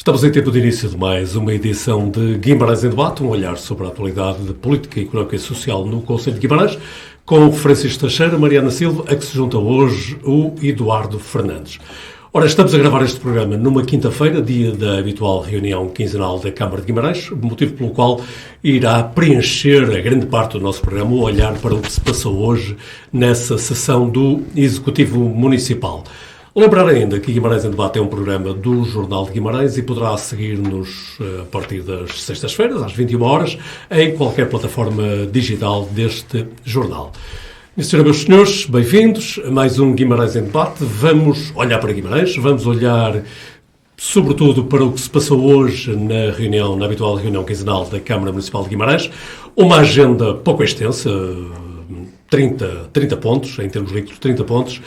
Estamos em tempo de início de mais uma edição de Guimarães em Debate, um olhar sobre a atualidade de política, económica e social no Conselho de Guimarães, com Francisco Teixeira, Mariana Silva, a que se junta hoje o Eduardo Fernandes. Ora, estamos a gravar este programa numa quinta-feira, dia da habitual reunião quinzenal da Câmara de Guimarães, motivo pelo qual irá preencher a grande parte do nosso programa o olhar para o que se passou hoje nessa sessão do Executivo Municipal. Lembrar ainda que Guimarães em Debate é um programa do Jornal de Guimarães e poderá seguir-nos a partir das sextas-feiras, às 21 horas, em qualquer plataforma digital deste jornal. Minhas senhoras e meus senhores, bem-vindos a mais um Guimarães em Debate. Vamos olhar para Guimarães, vamos olhar sobretudo para o que se passou hoje na habitual reunião quinzenal da Câmara Municipal de Guimarães. Uma agenda pouco extensa, 30 pontos, em termos líquidos, 30 pontos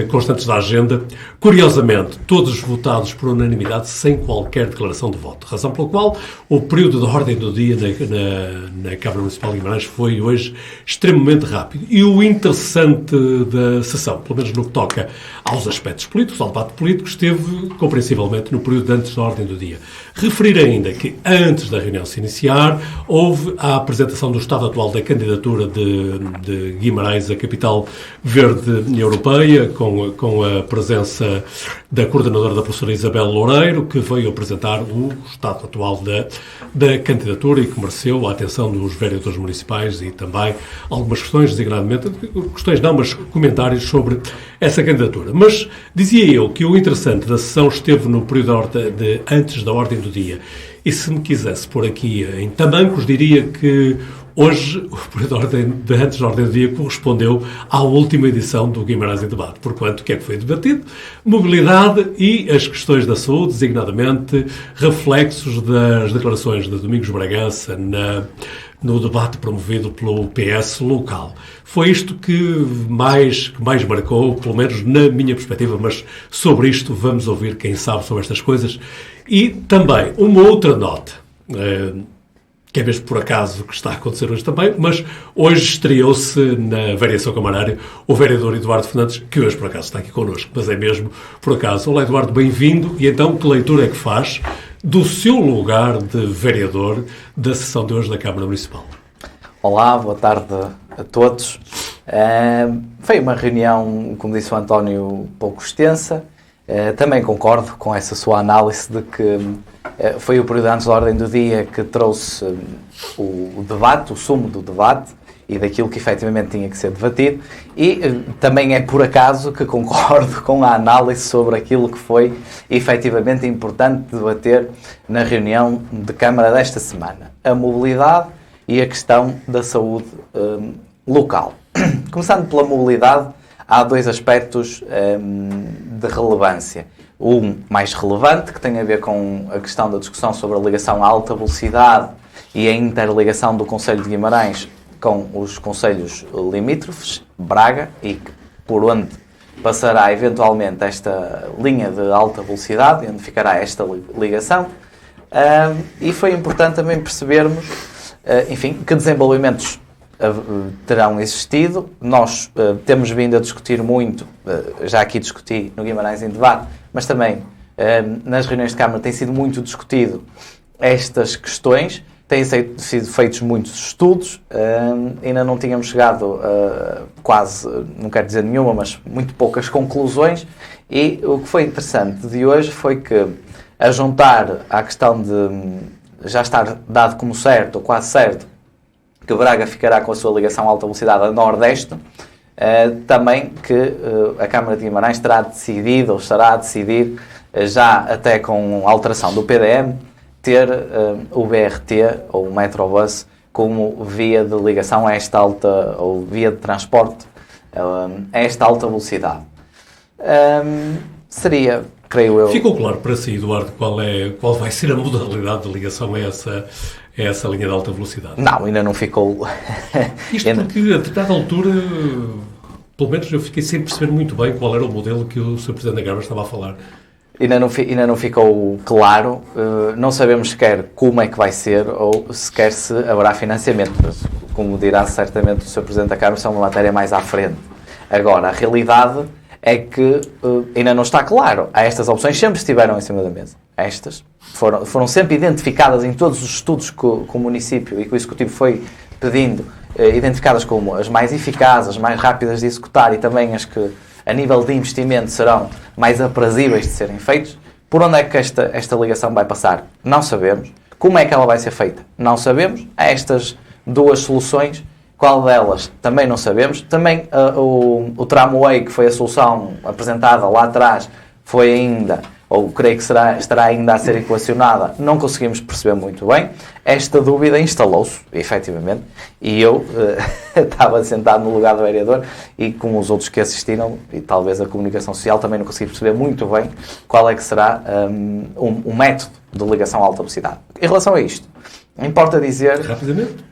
constantes da agenda. Curiosamente, todos votados por unanimidade, sem qualquer declaração de voto. Razão pela qual o período de ordem do dia na Câmara Municipal de Guimarães foi hoje extremamente rápido. E o interessante da sessão, pelo menos no que toca aos aspectos políticos, ao debate político, esteve compreensivelmente no período antes da ordem do dia. Referir ainda que, antes da reunião se iniciar, houve a apresentação do estado atual da candidatura de Guimarães, a capital verde europeia, com a presença da coordenadora da professora Isabel Loureiro, que veio apresentar o estado atual da candidatura e que mereceu a atenção dos vereadores municipais e também algumas questões, designadamente, mas comentários sobre essa candidatura. Mas dizia eu que o interessante da sessão esteve no período antes da ordem do dia. E se me quisesse pôr aqui em tamancos, diria que hoje, o período antes da ordem do dia correspondeu à última edição do Guimarães em Debate. Porquanto, o que é que foi debatido? Mobilidade e as questões da saúde, designadamente reflexos das declarações de Domingos Bragança no debate promovido pelo PS local. Foi isto que mais marcou, pelo menos na minha perspectiva, mas sobre isto vamos ouvir quem sabe sobre estas coisas. E também uma outra nota, que é mesmo por acaso que está a acontecer hoje também, mas hoje estreou-se na variação camarária o vereador Eduardo Fernandes, que hoje por acaso está aqui connosco, mas é mesmo por acaso. Olá Eduardo, bem-vindo. E então, que leitura é que faz do seu lugar de vereador da sessão de hoje da Câmara Municipal? Olá, boa tarde a todos. Foi uma reunião, como disse o António, pouco extensa. Também concordo com essa sua análise de que foi o período antes da ordem do dia que trouxe o debate, o sumo do debate e daquilo que efetivamente tinha que ser debatido, e também é por acaso que concordo com a análise sobre aquilo que foi efetivamente importante debater na reunião de Câmara desta semana: a mobilidade e a questão da saúde local. Começando pela mobilidade, há dois aspectos de relevância. Um mais relevante, que tem a ver com a questão da discussão sobre a ligação à alta velocidade e a interligação do Conselho de Guimarães com os concelhos limítrofes, Braga, e por onde passará eventualmente esta linha de alta velocidade, onde ficará esta ligação. E foi importante também percebermos, enfim, que desenvolvimentos terão existido. Nós temos vindo a discutir muito, já aqui discuti no Guimarães em Debate, mas também nas reuniões de Câmara tem sido muito discutido estas questões, têm sido feitos muitos estudos, ainda não tínhamos chegado quase, não quero dizer nenhuma, mas muito poucas conclusões, e o que foi interessante de hoje foi que, a juntar à questão de já estar dado como certo, ou quase certo, que Braga ficará com a sua ligação a alta velocidade a Nordeste, também que a Câmara de Guimarães terá decidido, ou estará a decidir, já até com alteração do PDM, ter o BRT, ou o Metrobus, como via de ligação a esta alta, ou via de transporte a esta alta velocidade. Seria, creio eu... Ficou claro para si, Eduardo, qual vai ser a modalidade de ligação a essa linha de alta velocidade? Não, ainda não ficou... Isto porque, a determinada altura, pelo menos eu fiquei sem perceber muito bem qual era o modelo que o Sr. Presidente da Câmara estava a falar. Ainda não ficou claro, não sabemos sequer como é que vai ser ou sequer se haverá financiamento. Como dirá certamente o Sr. Presidente da Câmara, isso é uma matéria mais à frente. Agora, a realidade é que ainda não está claro. Estas opções sempre estiveram em cima da mesa. estas, foram sempre identificadas em todos os estudos que o município e que o Executivo foi pedindo, identificadas como as mais eficazes, as mais rápidas de executar e também as que, a nível de investimento, serão mais aprazíveis de serem feitos. Por onde é que esta ligação vai passar? Não sabemos. Como é que ela vai ser feita? Não sabemos. Há estas duas soluções. Qual delas? Também não sabemos. Também o tramway, que foi a solução apresentada lá atrás, foi ainda, ou creio que estará ainda a ser equacionada, não conseguimos perceber muito bem. Esta dúvida instalou-se, efetivamente, e eu estava sentado no lugar do vereador e com os outros que assistiram, e talvez a comunicação social, também não consegui perceber muito bem qual é que será o método de ligação à alta velocidade. Em relação a isto, importa dizer... Rapidamente.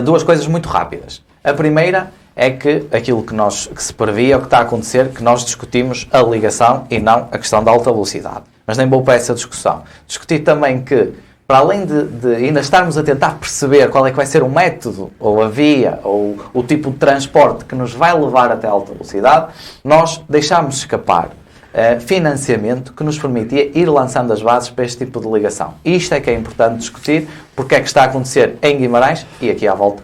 Duas coisas muito rápidas. A primeira é que aquilo que se previa, o que está a acontecer, que nós discutimos a ligação e não a questão da alta velocidade. Mas nem vou para essa discussão. Discutir também que, para além de ainda estarmos a tentar perceber qual é que vai ser o método, ou a via, ou o tipo de transporte que nos vai levar até a alta velocidade, nós deixámos escapar financiamento que nos permitia ir lançando as bases para este tipo de ligação. Isto é que é importante discutir, porque é que está a acontecer em Guimarães e aqui à volta,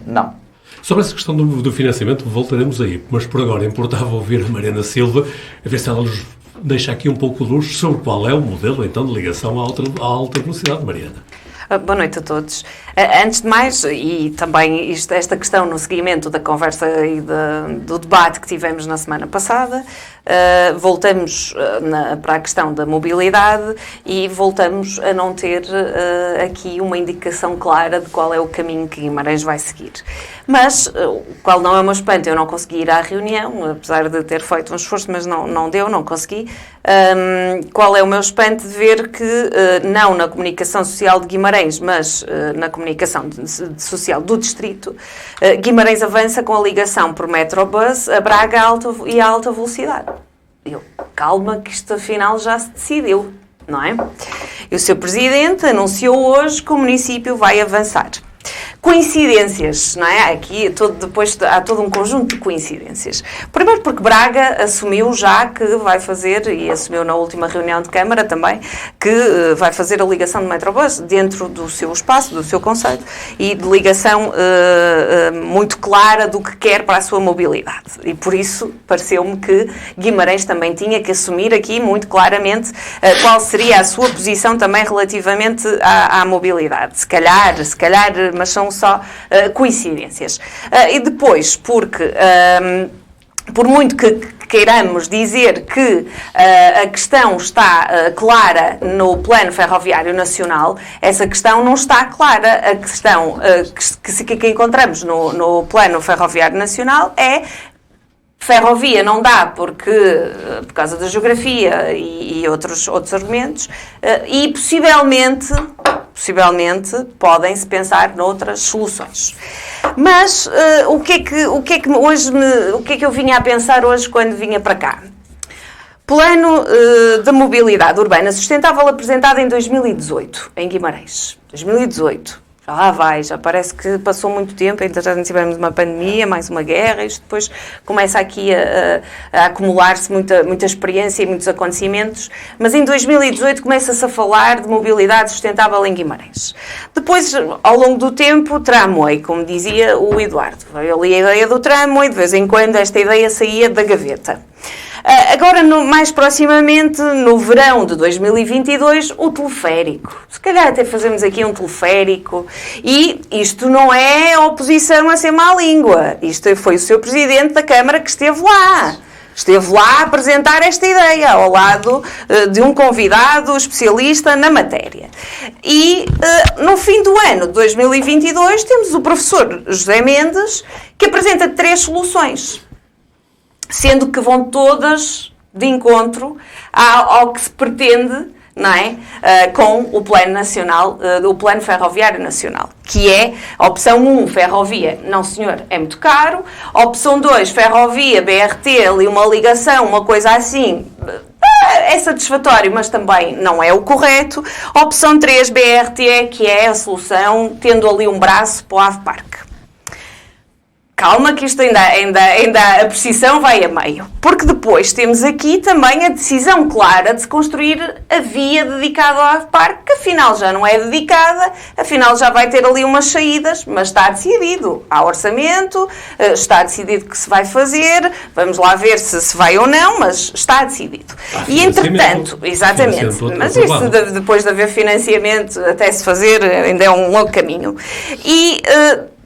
não. Sobre essa questão do financiamento voltaremos aí, mas por agora importava ouvir a Mariana Silva, a ver se ela nos deixa aqui um pouco de luz sobre qual é o modelo então de ligação à alta velocidade, Mariana. Boa noite a todos. Antes de mais, e também esta questão no seguimento da conversa e do debate que tivemos na semana passada, voltamos para a questão da mobilidade e voltamos a não ter aqui uma indicação clara de qual é o caminho que Guimarães vai seguir. Mas, qual não é o meu espanto, eu não consegui ir à reunião, apesar de ter feito um esforço, mas não consegui. Qual é o meu espanto de ver que, não na comunicação social de Guimarães, mas na comunicação social do distrito, Guimarães avança com a ligação por Metrobus a Braga e a alta velocidade. Calma que isto afinal já se decidiu, não é? E o seu presidente anunciou hoje que o município vai avançar. Coincidências, não é? Aqui depois há todo um conjunto de coincidências. Primeiro porque Braga assumiu já que vai fazer, e assumiu na última reunião de Câmara também, que vai fazer a ligação de Metrobus dentro do seu espaço, do seu conceito, e de ligação muito clara do que quer para a sua mobilidade. E por isso pareceu-me que Guimarães também tinha que assumir aqui muito claramente qual seria a sua posição também relativamente à mobilidade. Se calhar, mas são só coincidências. E depois, porque por muito que queiramos dizer que a questão está clara no Plano Ferroviário Nacional, essa questão não está clara. A questão que encontramos no Plano Ferroviário Nacional é ferrovia não dá por causa da geografia e outros argumentos, e possivelmente podem-se pensar noutras soluções. Mas o que é que eu vinha a pensar hoje quando vinha para cá? Plano de mobilidade urbana sustentável apresentado em 2018, em Guimarães. 2018. Já parece que passou muito tempo, entretanto tivemos uma pandemia, mais uma guerra, isto depois começa aqui a acumular-se muita experiência e muitos acontecimentos, mas em 2018 começa-se a falar de mobilidade sustentável em Guimarães. Depois, ao longo do tempo, tramway, como dizia o Eduardo. Veio ali a ideia do tramway, de vez em quando esta ideia saía da gaveta. Agora, mais proximamente, no verão de 2022, o teleférico. Se calhar até fazemos aqui um teleférico. E isto não é oposição a ser má língua. Isto foi o seu presidente da Câmara que esteve lá. Esteve lá a apresentar esta ideia, ao lado de um convidado especialista na matéria. E no fim do ano de 2022, temos o professor José Mendes, que apresenta 3 soluções. Sendo que vão todas de encontro ao que se pretende, não é? Com o Plano Nacional, o Plano Ferroviário Nacional, que é a opção 1, ferrovia, não senhor, é muito caro. Opção 2, ferrovia, BRT, ali uma ligação, uma coisa assim, é satisfatório, mas também não é o correto. Opção 3, BRT, que é a solução, tendo ali um braço para o AVParque. Calma que isto ainda a precisão vai a meio. Porque depois temos aqui também a decisão clara de se construir a via dedicada ao AVPAR, que afinal já não é dedicada, afinal já vai ter ali umas saídas, mas está decidido. Há orçamento, está decidido que se vai fazer, vamos lá ver se vai ou não, mas está decidido. E entretanto, exatamente, mas isso depois de haver financiamento até se fazer ainda é um longo caminho.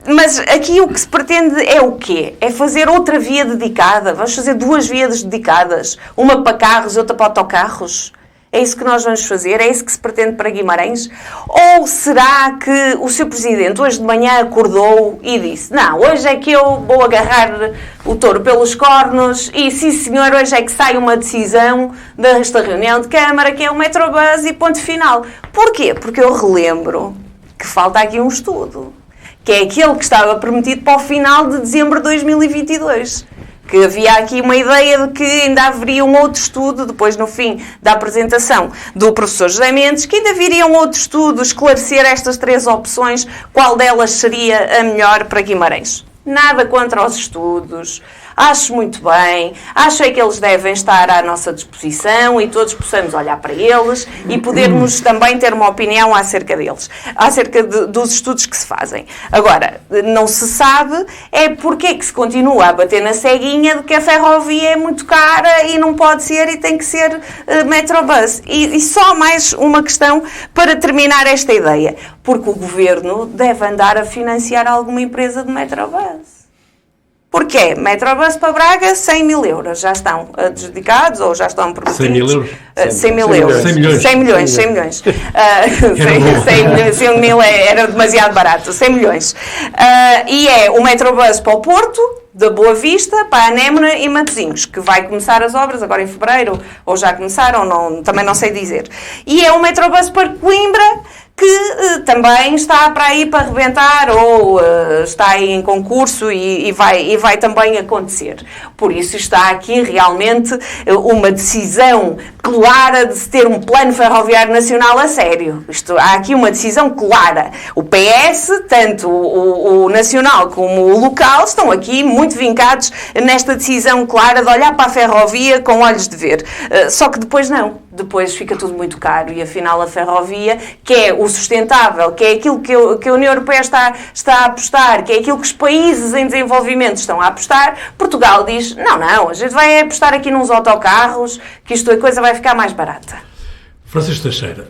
Mas aqui o que se pretende é o quê? É fazer outra via dedicada. Vamos fazer 2 vias dedicadas. Uma para carros e outra para autocarros. É isso que nós vamos fazer? É isso que se pretende para Guimarães? Ou será que o Sr. Presidente hoje de manhã acordou e disse: não, hoje é que eu vou agarrar o touro pelos cornos e sim senhor, hoje é que sai uma decisão desta reunião de Câmara que é o Metrobus e ponto final. Porquê? Porque eu relembro que falta aqui um estudo, que é aquele que estava prometido para o final de dezembro de 2022. Que havia aqui uma ideia de que ainda haveria um outro estudo, depois no fim da apresentação do professor José Mendes, que ainda viria um outro estudo esclarecer estas 3 opções, qual delas seria a melhor para Guimarães. Nada contra os estudos, acho muito bem, acho é que eles devem estar à nossa disposição e todos possamos olhar para eles e podermos também ter uma opinião acerca deles, acerca dos estudos que se fazem. Agora, não se sabe é porque é que se continua a bater na ceguinha de que a ferrovia é muito cara e não pode ser e tem que ser Metrobus. E só mais uma questão para terminar esta ideia, porque o Governo deve andar a financiar alguma empresa de Metrobus. Porquê? Metrobus para Braga, 100 mil euros. Já estão adjudicados ou já estão prometidos? 100 mil euros? 100 mil euros. 100 milhões. 100 milhões. 100 mil era demasiado barato. 100 milhões. E é o Metrobus para o Porto, da Boa Vista, para a Anémona e Matosinhos, que vai começar as obras agora em fevereiro, ou já começaram, também não sei dizer. E é o Metrobus para Coimbra, que também está para aí para arrebentar ou está aí em concurso e vai também acontecer. Por isso está aqui realmente uma decisão clara de se ter um plano ferroviário nacional a sério. Há aqui uma decisão clara. O PS, tanto o nacional como o local, estão aqui muito vincados nesta decisão clara de olhar para a ferrovia com olhos de ver. Só que depois não. Depois fica tudo muito caro e afinal a ferrovia, que é o sustentável, que é aquilo que a União Europeia está a apostar, que é aquilo que os países em desenvolvimento estão a apostar, Portugal diz, não, a gente vai apostar aqui nos autocarros, que a coisa vai ficar mais barata. Francisco Teixeira,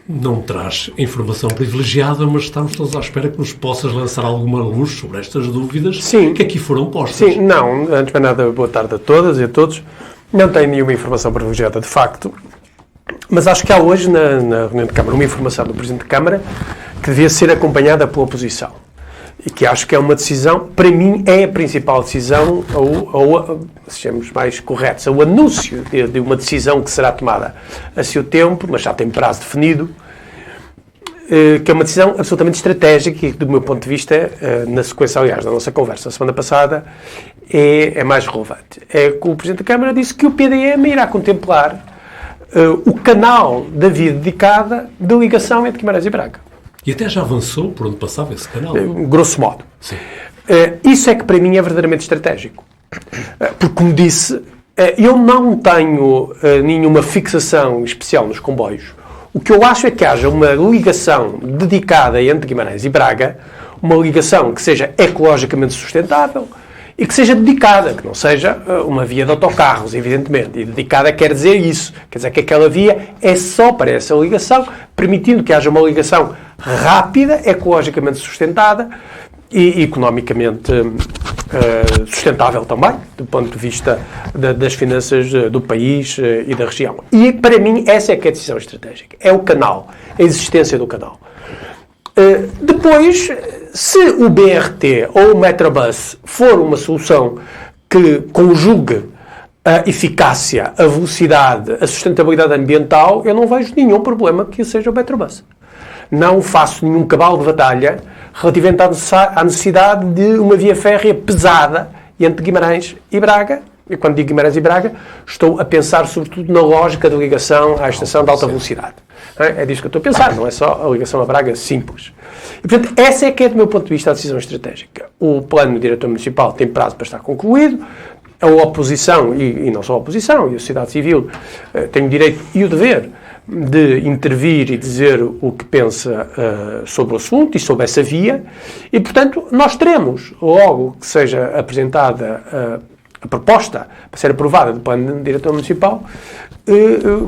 não traz informação privilegiada, mas estamos todos à espera que nos possas lançar alguma luz sobre estas dúvidas que aqui foram postas. Sim, não, antes de nada, boa tarde a todas e a todos. Não tenho nenhuma informação privilegiada, de facto, mas acho que há hoje, na reunião de Câmara, uma informação do Presidente de Câmara que devia ser acompanhada pela oposição. E que acho que é uma decisão, para mim, é a principal decisão, ou sejamos mais corretos, o anúncio de uma decisão que será tomada a seu tempo, mas já tem prazo definido, que é uma decisão absolutamente estratégica e, do meu ponto de vista, na sequência, aliás, da nossa conversa a semana passada, é mais relevante. É que o Presidente da Câmara disse que o PDM irá contemplar o canal da via dedicada de ligação entre Guimarães e Braga. E até já avançou por onde passava esse canal? Grosso modo. Sim. Isso é que para mim é verdadeiramente estratégico. Porque, como disse, eu não tenho nenhuma fixação especial nos comboios. O que eu acho é que haja uma ligação dedicada entre Guimarães e Braga, uma ligação que seja ecologicamente sustentável e que seja dedicada, que não seja uma via de autocarros, evidentemente. E dedicada quer dizer isso. Quer dizer que aquela via é só para essa ligação, permitindo que haja uma ligação rápida, ecologicamente sustentada e economicamente sustentável também, do ponto de vista das finanças do país e da região. E, para mim, essa é que é a decisão estratégica. É o canal, a existência do canal. Depois, se o BRT ou o Metrobus for uma solução que conjugue a eficácia, a velocidade, a sustentabilidade ambiental, eu não vejo nenhum problema que seja o Metrobus. Não faço nenhum cavalo de batalha relativamente à necessidade de uma via férrea pesada entre Guimarães e Braga, E quando digo Guimarães e Braga, estou a pensar sobretudo na lógica da ligação à estação de alta velocidade. É disso que eu estou a pensar, não é só a ligação a Braga simples. E, portanto, essa é que é, do meu ponto de vista, a decisão estratégica. O plano do diretor municipal tem prazo para estar concluído, a oposição, e não só a oposição, e a sociedade civil tem o direito e o dever de intervir e dizer o que pensa sobre o assunto e sobre essa via, e, portanto, nós teremos, logo que seja apresentada a proposta para ser aprovada do plano do diretor municipal,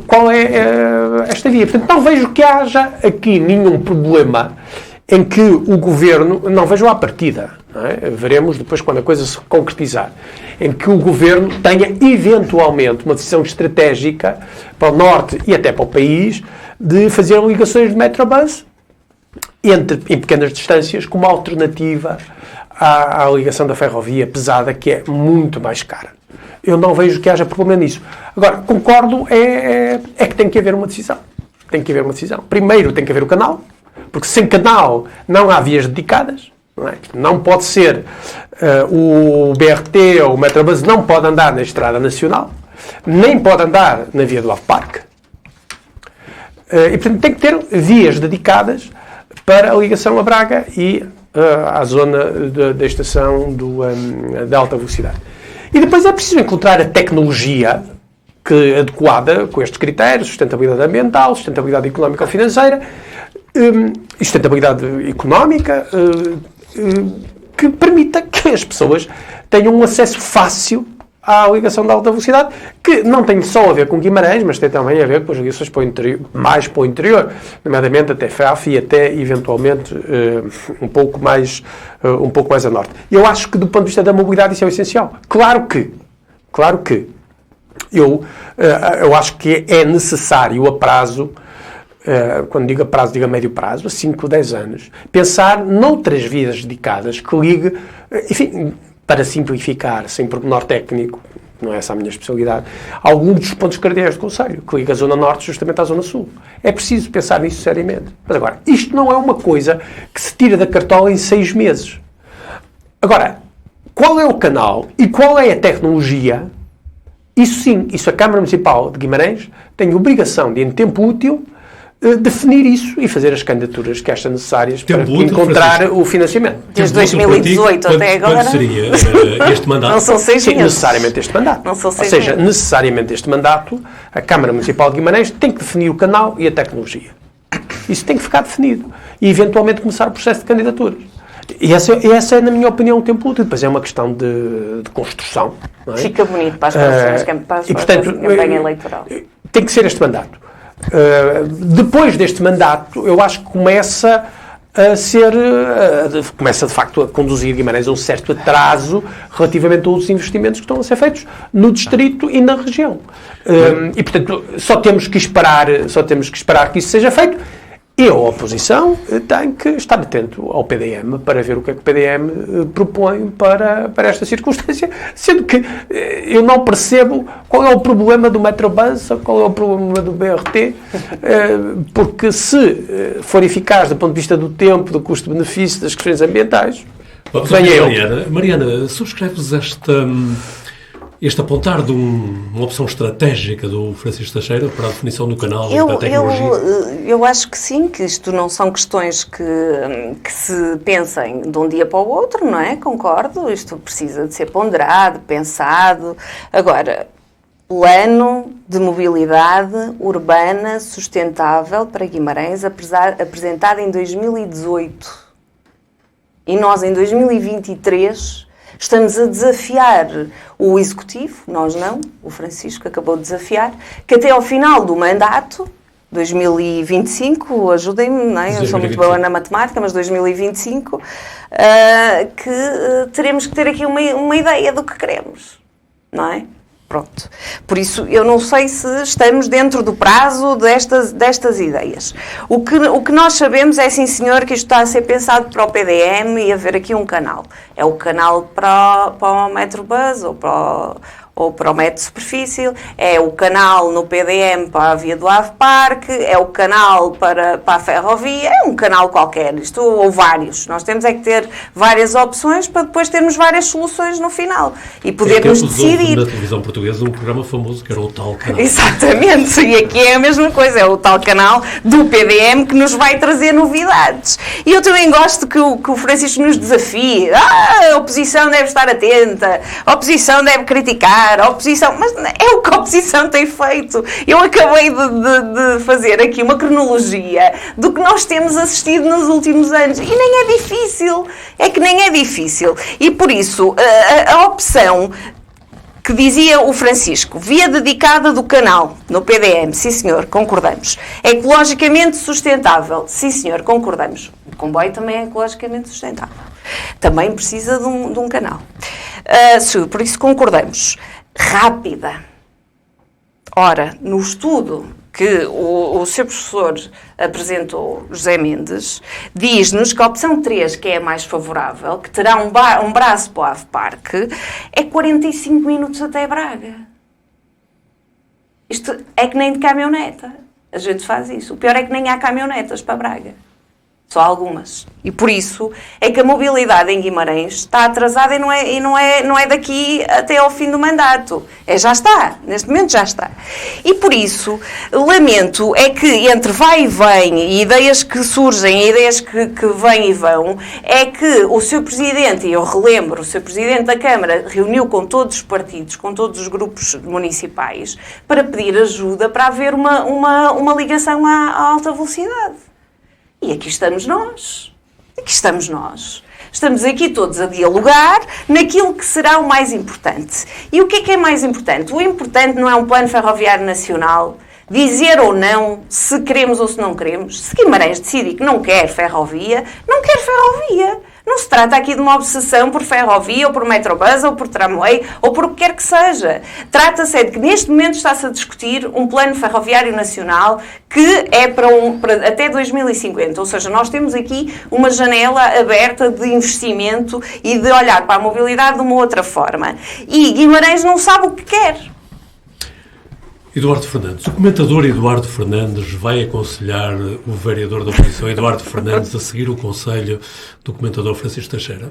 qual é esta via. Portanto, não vejo que haja aqui nenhum problema em que o Governo, não vejo à partida, não é? Veremos depois quando a coisa se concretizar, em que o Governo tenha eventualmente uma decisão estratégica para o Norte e até para o país de fazer ligações de Metrobus em pequenas distâncias como alternativa à ligação da ferrovia pesada, que é muito mais cara. Eu não vejo que haja problema nisso. Agora, concordo, é que tem que haver uma decisão. Tem que haver uma decisão. Primeiro tem que haver o canal, porque sem canal não há vias dedicadas. Não pode ser o BRT ou o Metrobus não pode andar na Estrada Nacional, nem pode andar na via do Love Park. E, portanto, tem que ter vias dedicadas para a ligação a Braga e à zona da estação da alta velocidade. E depois é preciso encontrar a tecnologia adequada com estes critérios: sustentabilidade ambiental, sustentabilidade económica ou financeira, e sustentabilidade económica, que permita que as pessoas tenham um acesso fácil à ligação de alta velocidade, que não tem só a ver com Guimarães, mas tem também a ver com as ligações para o interior, mais para o interior, nomeadamente até Faf e até, eventualmente, um pouco mais a norte. Eu acho que, do ponto de vista da mobilidade, isso é o essencial. Claro que, eu acho que é necessário a prazo, quando digo a prazo, digo a médio prazo, a 5 ou 10 anos, pensar noutras vias dedicadas que ligue, enfim, para simplificar, sem pormenor técnico, não é essa a minha especialidade, alguns dos pontos cardeais do Conselho, que liga a Zona Norte justamente à Zona Sul. É preciso pensar nisso seriamente. Mas agora, isto não é uma coisa que se tira da cartola em 6 meses. Agora, qual é o canal e qual é a tecnologia? Isso sim, isso a Câmara Municipal de Guimarães tem obrigação de, em tempo útil, definir isso e fazer as candidaturas que acham necessárias para encontrar o financiamento. Desde 2018 até agora. Quando seria este mandato? Não são 6 meses. Sim, necessariamente este mandato. Não são 6 Ou seja, meses. necessariamente este mandato, a Câmara Municipal de Guimarães tem que definir o canal e a tecnologia. Isso tem que ficar definido. E, eventualmente, começar o processo de candidaturas. E essa é, na minha opinião, o tempo útil. Depois é uma questão de construção. Não é? Fica bonito para as próximas para a campanha eleitoral. Tem que ser este mandato. Depois deste mandato, eu acho que começa de facto a conduzir Guimarães a um certo atraso relativamente a outros investimentos que estão a ser feitos no distrito e na região. E, portanto, só temos que esperar que isso seja feito. E a oposição tem que estar atento ao PDM para ver o que é que o PDM propõe para esta circunstância, sendo que eu não percebo qual é o problema do Metrobus, qual é o problema do BRT, porque se for eficaz do ponto de vista do tempo, do custo-benefício, das questões ambientais, venha eu. Mariana, subscreves este apontar de uma opção estratégica do Francisco Teixeira para a definição do canal e da tecnologia? Eu acho que sim, que isto não são questões que se pensem de um dia para o outro, não é? Concordo, isto precisa de ser ponderado, pensado. Agora, plano de mobilidade urbana sustentável para Guimarães, apresentado em 2018. E nós, em 2023... estamos a desafiar o Executivo, nós não, o Francisco acabou de desafiar, que até ao final do mandato, 2025, ajudem-me, não é? Eu sou muito boa na matemática, mas 2025, que teremos que ter aqui uma ideia do que queremos, não é? Pronto. Por isso, eu não sei se estamos dentro do prazo destas ideias. O que nós sabemos é, sim senhor, que isto está a ser pensado para o PDM e haver aqui um canal. É o canal para o Metrobus ou ou para o método de superfície, é o canal no PDM para a via do Ave Parque, é o canal para a ferrovia, é um canal qualquer, isto ou vários. Nós temos é que ter várias opções para depois termos várias soluções no final e podermos decidir. Na televisão portuguesa um programa famoso que era o tal canal. Exatamente, e aqui é a mesma coisa, é o tal canal do PDM que nos vai trazer novidades. E eu também gosto que o Francisco nos desafie. A oposição deve estar atenta, a oposição deve criticar, a oposição... Mas é o que a oposição tem feito. Eu acabei de fazer aqui uma cronologia do que nós temos assistido nos últimos anos. E nem é difícil. É que nem é difícil. E por isso, a opção que dizia o Francisco, via dedicada do canal no PDM, sim senhor, concordamos. É ecologicamente sustentável, sim senhor, concordamos. O comboio também é ecologicamente sustentável. Também precisa de um canal. Por isso concordamos. Rápida. Ora, no estudo que o seu professor apresentou, José Mendes, diz-nos que a opção 3, que é a mais favorável, que terá um braço para o Ave Parque, é 45 minutos até Braga. Isto é que nem de caminhoneta. A gente faz isso. O pior é que nem há caminhonetas para Braga. Só algumas. E por isso é que a mobilidade em Guimarães está atrasada e não é daqui até ao fim do mandato. Já está. Neste momento já está. E por isso, lamento é que entre vai e vem, e ideias que surgem, ideias que vêm e vão, é que o seu Presidente, e eu relembro, o seu Presidente da Câmara reuniu com todos os partidos, com todos os grupos municipais, para pedir ajuda para haver uma ligação à alta velocidade. E aqui estamos nós. Estamos aqui todos a dialogar naquilo que será o mais importante. E o que é mais importante? O importante não é um plano ferroviário nacional, dizer ou não se queremos ou se não queremos. Se Guimarães decidir que não quer ferrovia, não quer ferrovia. Não se trata aqui de uma obsessão por ferrovia, ou por metrobus, ou por tramway, ou por o que quer que seja. Trata-se de que neste momento está-se a discutir um plano ferroviário nacional que é para até 2050. Ou seja, nós temos aqui uma janela aberta de investimento e de olhar para a mobilidade de uma outra forma. E Guimarães não sabe o que quer. Eduardo Fernandes. O comentador Eduardo Fernandes vai aconselhar o vereador da oposição, Eduardo Fernandes, a seguir o conselho do comentador Francisco Teixeira?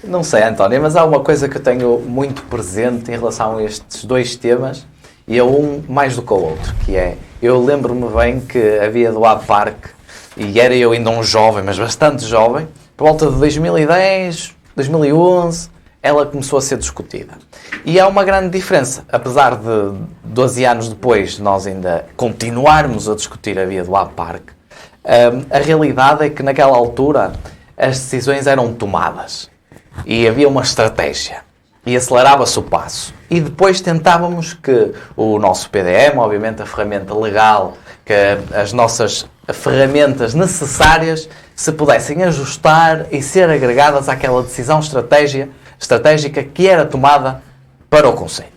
Não sei, António, mas há uma coisa que eu tenho muito presente em relação a estes dois temas, e é um mais do que o outro, que é, eu lembro-me bem que havia do Ave Parque, e era eu ainda um jovem, mas bastante jovem, por volta de 2010, 2011, ela começou a ser discutida. E há uma grande diferença. Apesar de 12 anos depois nós ainda continuarmos a discutir a via do Ave Parque, a realidade é que naquela altura as decisões eram tomadas. E havia uma estratégia. E acelerava-se o passo. E depois tentávamos que o nosso PDM, obviamente a ferramenta legal, que as nossas ferramentas necessárias se pudessem ajustar e ser agregadas àquela decisão estratégica que era tomada para o Conselho.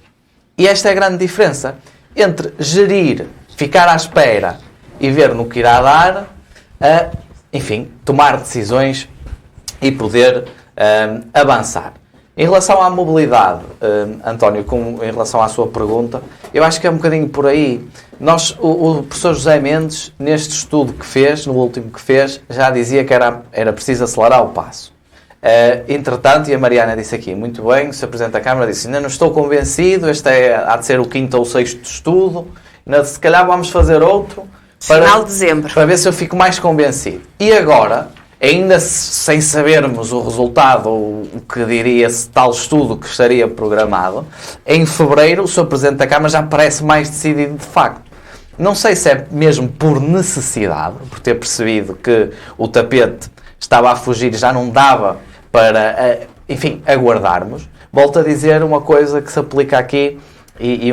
E esta é a grande diferença entre gerir, ficar à espera e ver no que irá dar, enfim, tomar decisões e poder avançar. Em relação à mobilidade, António, em relação à sua pergunta, eu acho que é um bocadinho por aí. O professor José Mendes, neste estudo que fez, no último que fez, já dizia que era preciso acelerar o passo. Entretanto, e a Mariana disse aqui, muito bem, o Sr. Presidente da Câmara disse, ainda não estou convencido, este há de ser o 5º ou 6º estudo, se calhar vamos fazer outro, final de dezembro, para ver se eu fico mais convencido. E agora, ainda sem sabermos o resultado, ou o que diria esse tal estudo que estaria programado, em fevereiro o Sr. Presidente da Câmara já parece mais decidido de facto. Não sei se é mesmo por necessidade, por ter percebido que o tapete estava a fugir e já não dava para, enfim, aguardarmos. Volto a dizer uma coisa que se aplica aqui e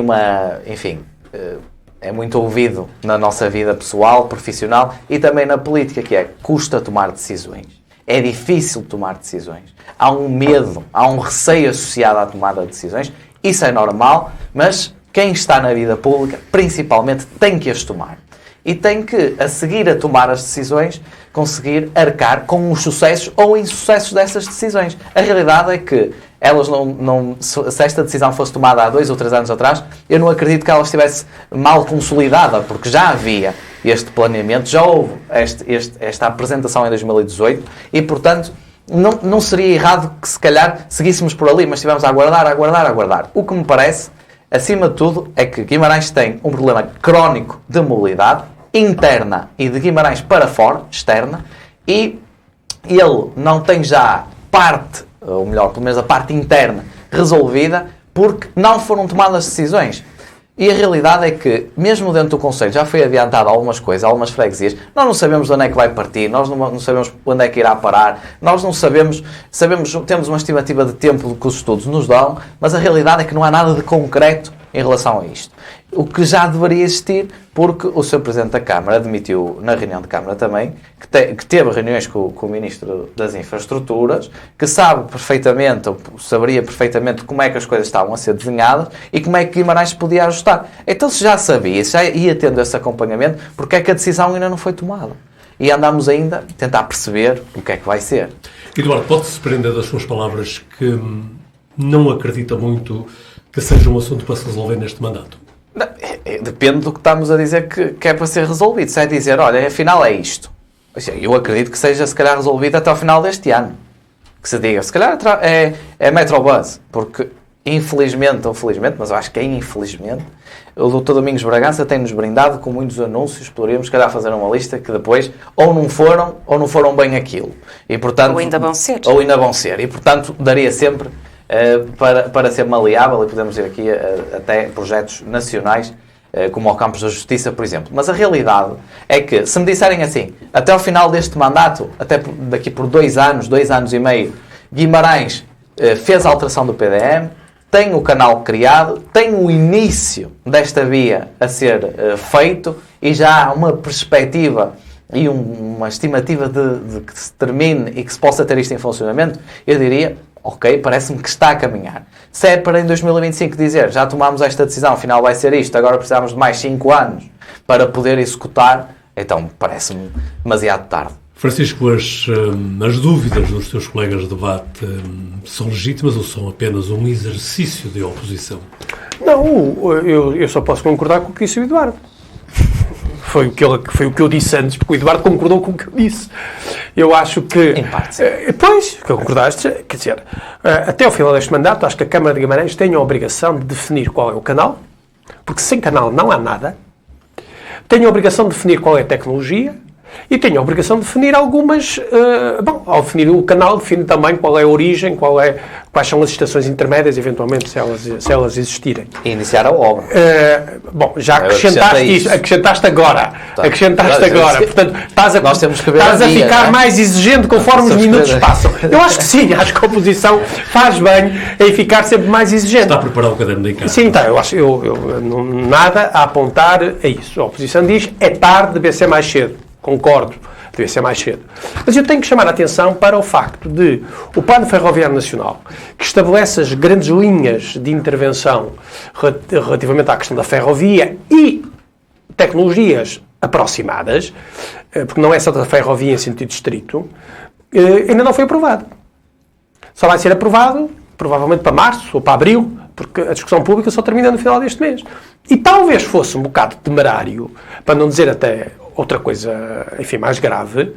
é muito ouvido na nossa vida pessoal, profissional e também na política, que é, custa tomar decisões. É difícil tomar decisões. Há um medo, há um receio associado à tomada de decisões. Isso é normal, mas quem está na vida pública, principalmente, tem que as tomar. E tem que, a seguir a tomar as decisões, conseguir arcar com os sucessos ou insucessos dessas decisões. A realidade é que elas se esta decisão fosse tomada há 2 ou 3 anos atrás, eu não acredito que ela estivesse mal consolidada, porque já havia este planeamento, já houve esta apresentação em 2018 e, portanto, não seria errado que se calhar seguíssemos por ali, mas estivemos a aguardar. O que me parece, acima de tudo, é que Guimarães tem um problema crónico de mobilidade interna e de Guimarães para fora, externa, e ele não tem já parte, ou melhor, pelo menos a parte interna, resolvida, porque não foram tomadas decisões. E a realidade é que, mesmo dentro do Conselho, já foi adiantado algumas coisas, algumas freguesias. Nós não sabemos de onde é que vai partir, nós não sabemos onde é que irá parar, nós não sabemos, temos uma estimativa de tempo que os estudos nos dão, mas a realidade é que não há nada de concreto em relação a isto. O que já deveria existir, porque o Sr. Presidente da Câmara admitiu na reunião de Câmara também, que teve reuniões com o Ministro das Infraestruturas, que sabe perfeitamente, ou saberia perfeitamente como é que as coisas estavam a ser desenhadas e como é que Guimarães podia ajustar. Então, se já sabia, se já ia tendo esse acompanhamento, porque é que a decisão ainda não foi tomada? E andamos ainda a tentar perceber o que é que vai ser. Eduardo, pode-se prender das suas palavras que não acredita muito que seja um assunto para se resolver neste mandato? Não, depende do que estamos a dizer que é para ser resolvido. Se é dizer, olha, afinal é isto. Eu acredito que seja, se calhar, resolvido até ao final deste ano. Que se diga, se calhar é Metrobus, porque infelizmente ou felizmente, mas eu acho que é infelizmente, o Dr. Domingos Bragança tem-nos brindado com muitos anúncios, poderíamos, se calhar, fazer uma lista que depois ou não foram bem aquilo. E, portanto, ou ainda vão ser. E, portanto, daria sempre para ser maleável, e podemos ir aqui até projetos nacionais, como ao Campos da Justiça, por exemplo. Mas a realidade é que, se me disserem assim, até ao final deste mandato, até daqui por 2 anos e meio, Guimarães fez a alteração do PDM, tem o canal criado, tem o início desta via a ser feito e já há uma perspectiva e uma estimativa de que se termine e que se possa ter isto em funcionamento, eu diria, ok, parece-me que está a caminhar. Se é para em 2025 dizer, já tomámos esta decisão, afinal vai ser isto, agora precisamos de mais 5 anos para poder executar, então parece-me demasiado tarde. Francisco, as dúvidas dos teus colegas de debate são legítimas ou são apenas um exercício de oposição? Não, eu só posso concordar com o que disse o Eduardo. Foi o que eu disse antes, porque o Eduardo concordou com o que eu disse. Eu acho que... Em parte, sim. Pois, que concordaste, quer dizer, até ao final deste mandato, acho que a Câmara de Guimarães tem a obrigação de definir qual é o canal, porque sem canal não há nada. Tem a obrigação de definir qual é a tecnologia e tem a obrigação de definir algumas... ao definir o canal, define também qual é a origem, quais são as estações intermédias, eventualmente, se elas existirem. E iniciar a obra. Já acrescentaste agora. Portanto, estás a ficar mais exigente conforme os minutos passam. Eu acho que sim, acho que a oposição faz bem em ficar sempre mais exigente. Está a preparar o caderno de casa. Sim, está. Eu acho nada a apontar a isso. A oposição diz, é tarde, deve ser mais cedo. Concordo, devia ser mais cedo. Mas eu tenho que chamar a atenção para o facto de o Plano Ferroviário Nacional, que estabelece as grandes linhas de intervenção relativamente à questão da ferrovia e tecnologias aproximadas, porque não é só da ferrovia em sentido estrito, ainda não foi aprovado. Só vai ser aprovado, provavelmente para março ou para abril, porque a discussão pública só termina no final deste mês. E talvez fosse um bocado temerário, para não dizer até outra coisa, enfim, mais grave,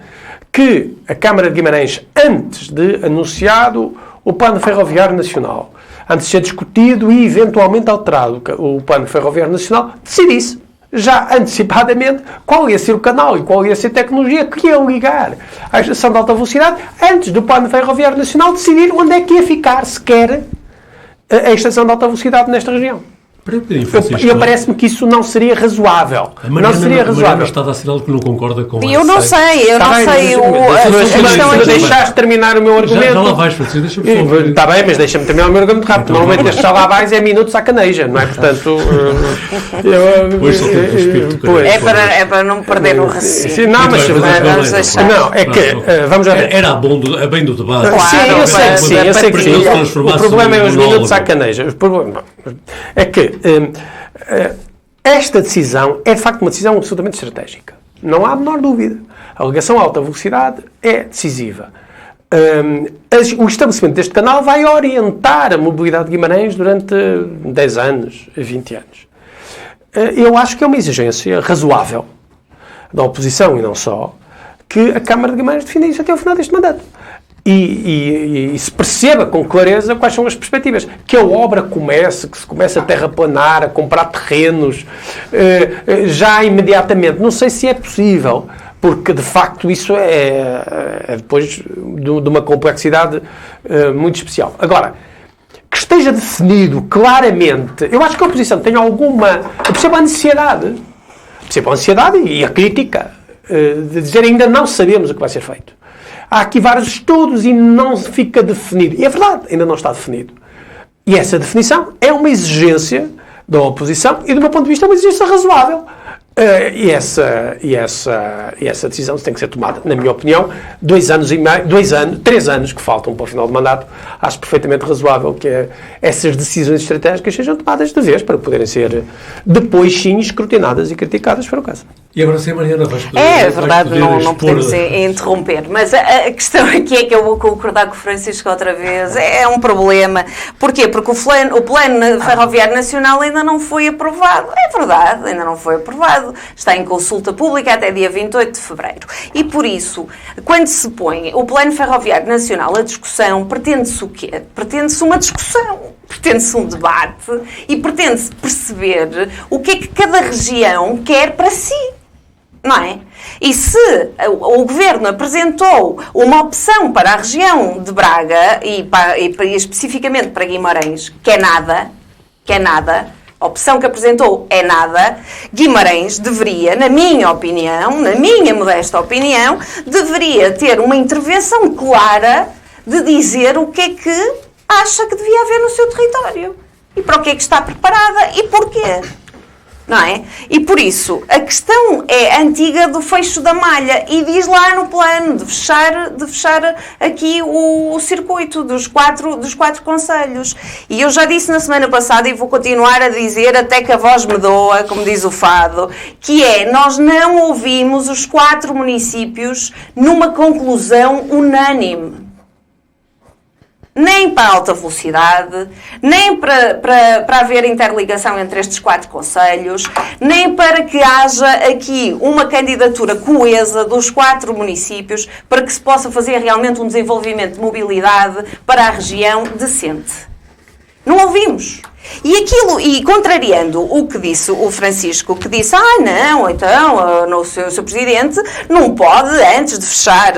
que a Câmara de Guimarães, antes de anunciado o Plano Ferroviário Nacional, antes de ser discutido e eventualmente alterado o Plano Ferroviário Nacional, decidisse já antecipadamente qual ia ser o canal e qual ia ser a tecnologia que ia ligar à estação de alta velocidade, antes do Plano Ferroviário Nacional decidir onde é que ia ficar sequer a estação de alta velocidade nesta região. E parece-me que isso não seria razoável. A Mariana está a dar sinal que não concorda com eu não sei. Se deixaste terminar o meu argumento... Já lá vais, Francisco, deixa-me só... Está bem, mas deixa-me terminar o meu argumento rápido. Normalmente este já lá vais é minutos à caneja, não é? Portanto... É para não perder o raciocínio. Não, mas... Não, é que... Vamos ver. Era a bem do debate. Sim, eu sei que sim. O problema é os minutos à caneja. O problema é que esta decisão é de facto uma decisão absolutamente estratégica. Não há a menor dúvida. A ligação à alta velocidade é decisiva. o estabelecimento deste canal vai orientar a mobilidade de Guimarães durante 10 anos, 20 anos. Eu acho que é uma exigência razoável da oposição, e não só, que a Câmara de Guimarães defina isso até ao final deste mandato. E se perceba com clareza quais são as perspectivas. Que a obra comece, que se comece a terraplanar, a comprar terrenos, já imediatamente. Não sei se é possível, porque de facto isso é depois de uma complexidade muito especial. Agora, que esteja definido claramente, eu acho que a oposição tem alguma... Eu percebo a ansiedade e a crítica de dizer ainda não sabemos o que vai ser feito. Há aqui vários estudos e não fica definido. E é verdade, ainda não está definido. E essa definição é uma exigência da oposição e, do meu ponto de vista, é uma exigência razoável. E essa decisão tem que ser tomada, na minha opinião, 3 anos que faltam para o final do mandato. Acho perfeitamente razoável que essas decisões estratégicas sejam tomadas de vez para poderem ser depois sim escrutinadas e criticadas, se for o caso. E agora sim, Mariana, vais poder... É verdade, não podemos interromper, mas a questão aqui é que eu vou concordar com o Francisco outra vez, é um problema. Porquê? Porque o Plano Ferroviário Nacional ainda não foi aprovado. É verdade, ainda não foi aprovado. Está em consulta pública até dia 28 de fevereiro. E por isso, quando se põe o Plano Ferroviário Nacional à discussão, pretende-se o quê? Pretende-se uma discussão. Pretende-se um debate e pretende-se perceber o que é que cada região quer para si. Não é? E se o Governo apresentou uma opção para a região de Braga e especificamente para Guimarães, que é nada, a opção que apresentou é nada, Guimarães deveria, na minha opinião, na minha modesta opinião, deveria ter uma intervenção clara de dizer o que é que acha que devia haver no seu território. E para o que é que está preparada e porquê. Não é? E por isso, a questão é antiga do fecho da malha e diz lá no plano de fechar aqui o circuito dos quatro concelhos. E eu já disse na semana passada e vou continuar a dizer até que a voz me doa, como diz o fado, que é, nós não ouvimos os 4 municípios numa conclusão unânime. Nem para a alta velocidade, nem para haver interligação entre estes 4 concelhos, nem para que haja aqui uma candidatura coesa dos 4 municípios para que se possa fazer realmente um desenvolvimento de mobilidade para a região decente. Não ouvimos. E contrariando o que disse o Francisco, que disse, não, então, o seu Presidente não pode, antes de fechar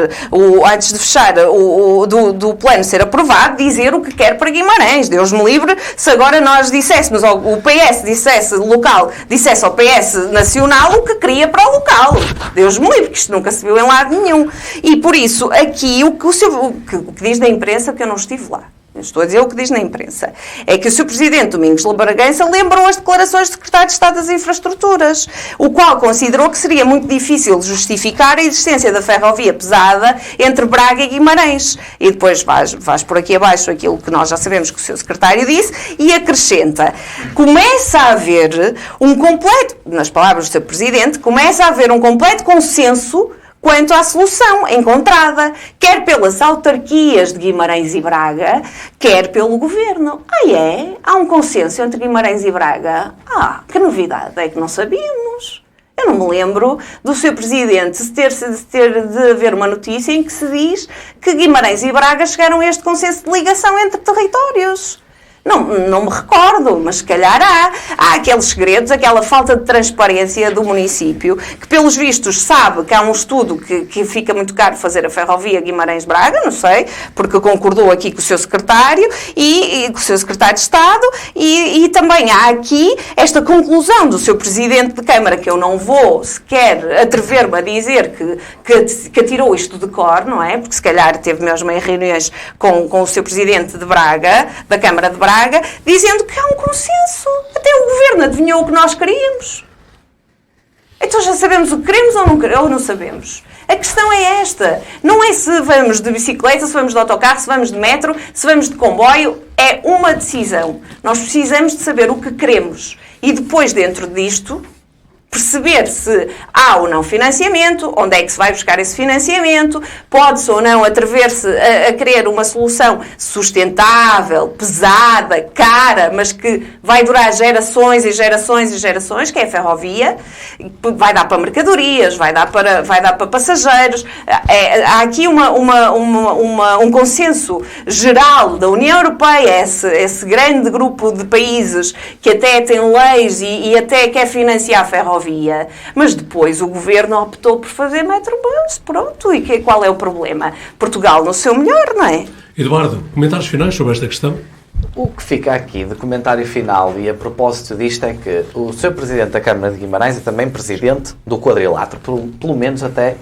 do plano ser aprovado, dizer o que quer para Guimarães. Deus me livre, se agora nós disséssemos, o PS dissesse ao PS nacional o que queria para o local. Deus me livre, que isto nunca se viu em lado nenhum. E por isso, aqui, o que diz na imprensa, que eu não estive lá. Eu estou a dizer o que diz na imprensa. É que o Sr. Presidente Domingos Bragança lembrou as declarações do Secretário de Estado das Infraestruturas, o qual considerou que seria muito difícil justificar a existência da ferrovia pesada entre Braga e Guimarães. E depois vais por aqui abaixo aquilo que nós já sabemos que o Sr. Secretário disse e acrescenta. Começa a haver nas palavras do Sr. Presidente, começa a haver um completo consenso quanto à solução encontrada, quer pelas autarquias de Guimarães e Braga, quer pelo Governo. Há um consenso entre Guimarães e Braga? Que novidade, é que não sabíamos. Eu não me lembro do Sr. Presidente de haver uma notícia em que se diz que Guimarães e Braga chegaram a este consenso de ligação entre territórios. Não me recordo, mas se calhar há aqueles segredos, aquela falta de transparência do município, que pelos vistos sabe que há um estudo que fica muito caro fazer a ferrovia Guimarães-Braga, não sei, porque concordou aqui com o seu secretário e com o seu secretário de Estado, e também há aqui esta conclusão do seu presidente de Câmara, que eu não vou sequer atrever-me a dizer que atirou isto de cor, não é? Porque se calhar teve mesmo em reuniões com o seu presidente de Braga, da Câmara de Braga, dizendo que há um consenso. Até o Governo adivinhou o que nós queríamos. Então já sabemos o que queremos ou não sabemos? A questão é esta. Não é se vamos de bicicleta, se vamos de autocarro, se vamos de metro, se vamos de comboio. É uma decisão. Nós precisamos de saber o que queremos. E depois, dentro disto, perceber se há ou não financiamento, onde é que se vai buscar esse financiamento, pode-se ou não atrever-se a querer uma solução sustentável, pesada, cara, mas que vai durar gerações e gerações e gerações, que é a ferrovia, vai dar para mercadorias, vai dar para passageiros. Há aqui um consenso geral da União Europeia, esse grande grupo de países que até tem leis e até quer financiar a ferrovia, mas depois o governo optou por fazer metrobus, pronto, e qual é o problema? Portugal no seu melhor, não é? Eduardo, comentários finais sobre esta questão? O que fica aqui de comentário final e a propósito disto é que o Sr. Presidente da Câmara de Guimarães é também Presidente do Quadrilátero, pelo menos até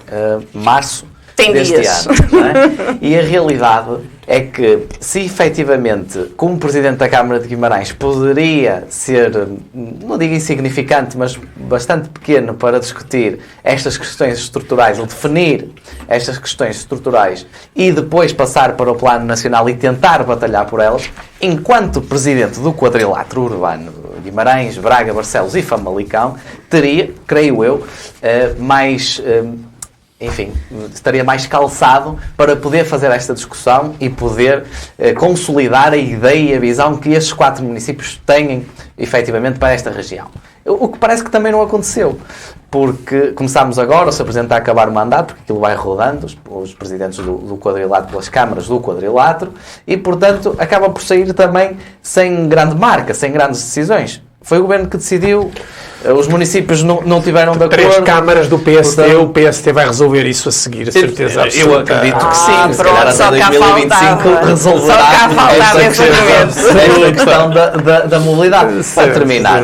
março deste ano. Não é? E a realidade é que, se efetivamente, como Presidente da Câmara de Guimarães, poderia ser, não digo insignificante, mas bastante pequeno para discutir estas questões estruturais, ou definir estas questões estruturais, e depois passar para o Plano Nacional e tentar batalhar por elas, enquanto Presidente do Quadrilátero Urbano, Guimarães, Braga, Barcelos e Famalicão, teria, creio eu, enfim, estaria mais calçado para poder fazer esta discussão e poder consolidar a ideia e a visão que estes 4 municípios têm, efetivamente, para esta região. O que parece que também não aconteceu, porque começámos agora, o Sr. Presidente está a acabar o mandato, porque aquilo vai rodando, os presidentes do quadrilátero, pelas câmaras do quadrilátero, e, portanto, acaba por sair também sem grande marca, sem grandes decisões. Foi o governo que decidiu, os municípios não tiveram de acordo. 3 câmaras do PSD, portanto, o PST vai resolver isso a seguir, a certeza absoluta. Eu acredito que sim, se calhar até 2025 resolverá esta questão da mobilidade. Para terminar,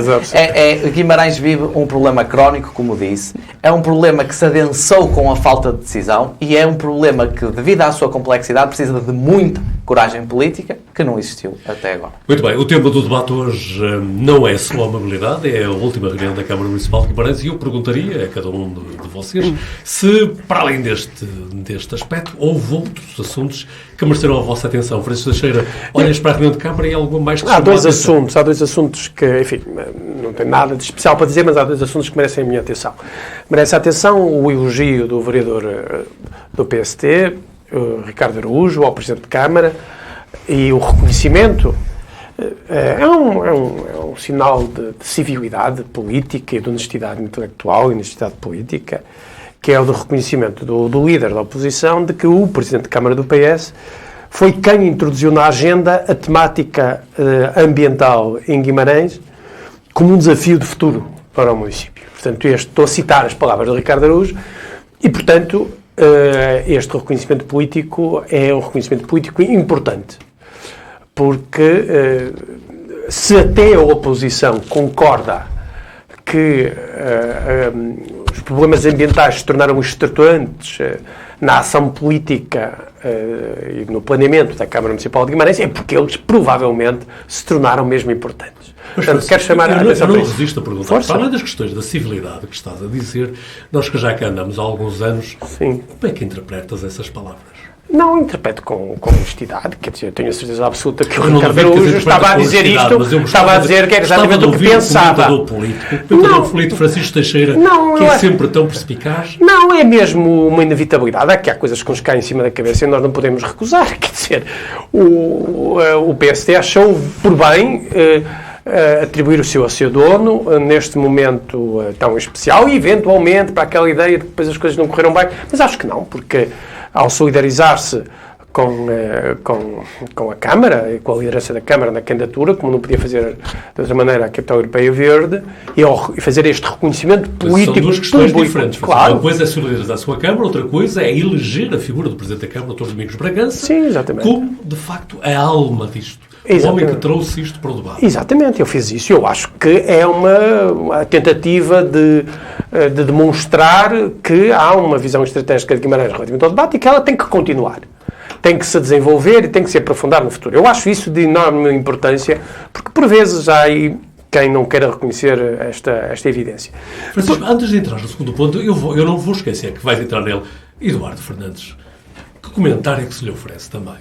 Guimarães vive um problema crónico, como disse, é um problema que se adensou com a falta de decisão e é um problema que, devido à sua complexidade, precisa de muita coragem política, que não existiu até agora. Muito bem, o tema do debate hoje não é só a mobilidade, é a última reunião da Câmara Municipal de Guimarães e eu perguntaria a cada um de vocês se, para além deste aspecto, houve outros assuntos que mereceram a vossa atenção. Francisco Teixeira, olhas para a reunião de Câmara e algo mais que há dois assuntos que, enfim, não tem nada de especial para dizer, mas há 2 assuntos que merecem a minha atenção. Merece a atenção o elogio do vereador do PST, Ricardo Araújo, ao Presidente de Câmara, e o reconhecimento é um sinal de civilidade política e de honestidade intelectual e honestidade política, que é o do reconhecimento do líder da oposição de que o Presidente de Câmara do PS foi quem introduziu na agenda a temática ambiental em Guimarães como um desafio de futuro para o município. Portanto, estou a citar as palavras do Ricardo Araújo e, portanto, este reconhecimento político é um reconhecimento político importante, porque se até a oposição concorda que os problemas ambientais se tornaram estruturantes na ação política e no planeamento da Câmara Municipal de Guimarães, é porque eles provavelmente se tornaram mesmo importantes. Mas, portanto, quero chamar a atenção para isso. Eu não resisto a perguntar. Para além das questões da civilidade que estás a dizer, nós que já cá andamos há alguns anos, sim, como é que interpretas essas palavras? Não, interpreto com honestidade, quer dizer, eu tenho a certeza absoluta que o Ricardo Araújo estava a dizer isto, estava a dizer que era exatamente o que pensava. O comentador político Francisco Teixeira, que é sempre tão perspicaz. Não, é mesmo uma inevitabilidade. É que há coisas que nos caem em cima da cabeça e nós não podemos recusar. Quer dizer, o PSD achou por bem atribuir o seu a seu dono neste momento tão especial e, eventualmente, para aquela ideia de que depois as coisas não correram bem. Mas acho que não, porque ao solidarizar-se com a Câmara e com a liderança da Câmara na candidatura, como não podia fazer de outra maneira a Capital Europeia Verde, e fazer este reconhecimento político. São 2 questões diferentes. Claro. Uma coisa é solidarizar-se com a Câmara, outra coisa é eleger a figura do Presidente da Câmara, Dr. Domingos Bragança, sim, exatamente, como, de facto, a alma disto. Exatamente. O homem que trouxe isto para o debate. Exatamente, eu fiz isso. Eu acho que é uma tentativa de demonstrar que há uma visão estratégica de Guimarães relativamente ao debate e que ela tem que continuar. Tem que se desenvolver e tem que se aprofundar no futuro. Eu acho isso de enorme importância, porque por vezes há aí quem não queira reconhecer esta evidência. Francisco, antes de entrar no segundo ponto, eu não vou esquecer que vais entrar nele. Eduardo Fernandes, comentário é que se lhe oferece também?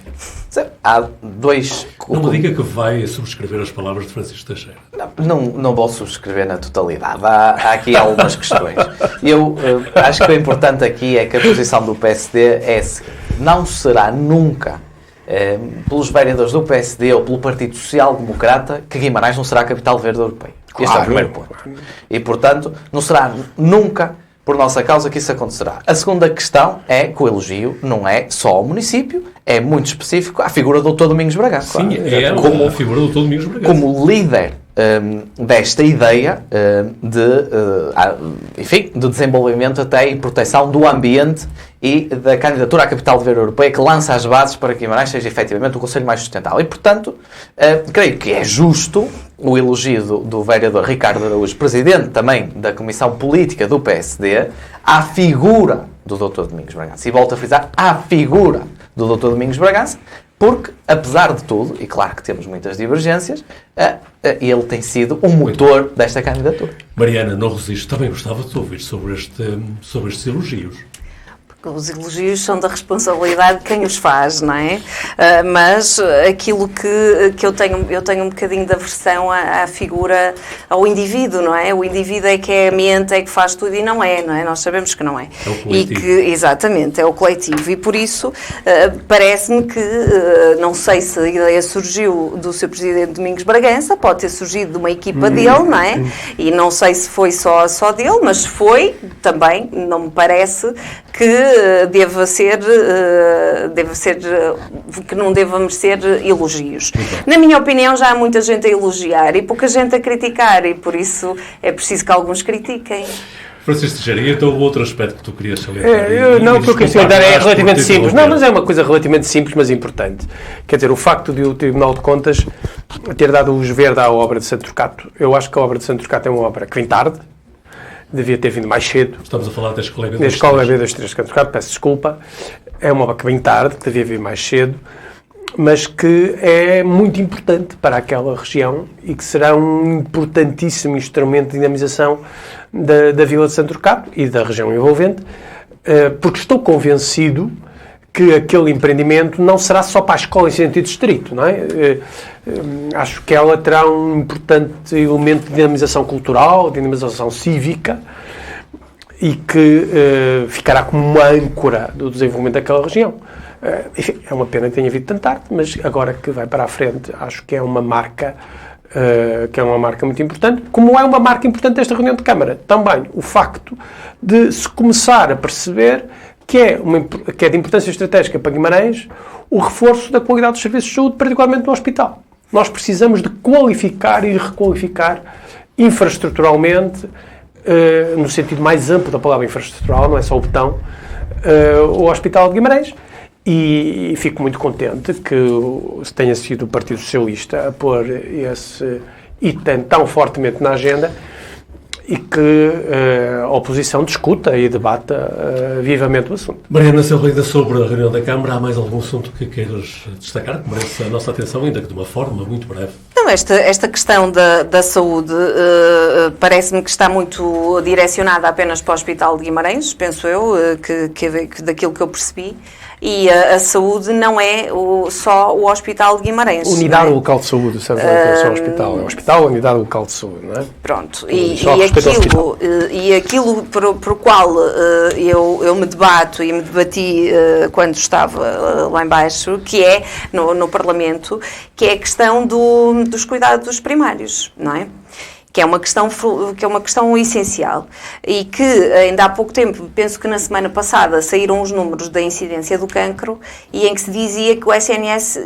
Há dois... Não me diga que vai subscrever as palavras de Francisco Teixeira. Não vou subscrever na totalidade. Há aqui algumas questões. Eu acho que o importante aqui é que a posição do PSD é a seguinte. Não será nunca, pelos vereadores do PSD ou pelo Partido Social Democrata, que Guimarães não será a capital verde europeia. Este é o primeiro ponto. E, portanto, não será nunca por nossa causa que isso acontecerá. A segunda questão é que o elogio não é só ao município, é muito específico à figura do Dr. Domingos Bragança. Sim, é a figura do Dr. Domingos Bragança. Como líder desta ideia de desenvolvimento até e proteção do ambiente e da candidatura à capital de verde europeia, que lança as bases para que Guimarães seja efetivamente o concelho mais sustentável. E, portanto, creio que é justo o elogio do vereador Ricardo Araújo, presidente também da Comissão Política do PSD, à figura do Dr. Domingos Bragança. E volto a frisar, à figura do Dr. Domingos Bragança, porque, apesar de tudo, e claro que temos muitas divergências, ele tem sido o motor desta candidatura. Mariana, não resisto. Também gostava de ouvir sobre estes elogios. Os elogios são da responsabilidade de quem os faz, não é? Mas aquilo que eu tenho um bocadinho de aversão à figura, ao indivíduo, não é? O indivíduo é que é a mente, é que faz tudo e não é? Nós sabemos que não é. É o coletivo. Exatamente, é o coletivo. E por isso parece-me que, não sei se a ideia surgiu do Sr. Presidente Domingos Bragança, pode ter surgido de uma equipa dele, não é? E não sei se foi só dele, mas foi também, não me parece que que não deva merecer elogios. Na minha opinião, já há muita gente a elogiar e pouca gente a criticar, e por isso é preciso que alguns critiquem. Francisco Teixeira, e então o outro aspecto que tu querias salientar? O que eu queria salientar é relativamente simples. Não, mas é uma coisa relativamente simples, mas importante. Quer dizer, o facto de o Tribunal de Contas ter dado luz verde à obra de Santo Turcato, eu acho que a obra de Santo Turcato é uma obra que vem tarde, devia ter vindo mais cedo. Estamos a falar da Escola B2 de Santo Turcato, peço desculpa. É uma obra que vem tarde, que devia vir mais cedo, mas que é muito importante para aquela região e que será um importantíssimo instrumento de dinamização da Vila de Santo Turcato e da região envolvente, porque estou convencido que aquele empreendimento não será só para a escola em sentido estrito, não é? Acho que ela terá um importante elemento de dinamização cultural, de dinamização cívica, e que ficará como uma âncora do desenvolvimento daquela região. Enfim, é uma pena que tenha havido tanta arte, mas agora que vai para a frente, acho que é uma marca muito importante, como é uma marca importante desta reunião de Câmara. Também o facto de se começar a perceber que é de importância estratégica para Guimarães o reforço da qualidade dos serviços de saúde, particularmente no hospital. Nós precisamos de qualificar e requalificar infraestruturalmente, no sentido mais amplo da palavra infraestrutural, não é só o botão, o Hospital de Guimarães. E fico muito contente que tenha sido o Partido Socialista a pôr esse item tão fortemente na agenda e que a oposição discuta e debata vivamente o assunto. Mariana Silva, ainda sobre a reunião da Câmara, há mais algum assunto que queiras destacar, que merece a nossa atenção, ainda que de uma forma muito breve? Não, esta questão da saúde parece-me que está muito direcionada apenas para o Hospital de Guimarães, penso eu, que daquilo que eu percebi. E a saúde não é só o Hospital de Guimarães. Unidade Local de Saúde, sabe? Não é só o hospital. É o hospital ou unidade local de saúde, não é? Pronto. E aquilo por o qual eu me debato e me debati quando estava lá em baixo, que é no Parlamento, que é a questão dos cuidados primários, não é? Que é uma questão essencial e que ainda há pouco tempo, penso que na semana passada, saíram os números da incidência do cancro e em que se dizia que o SNS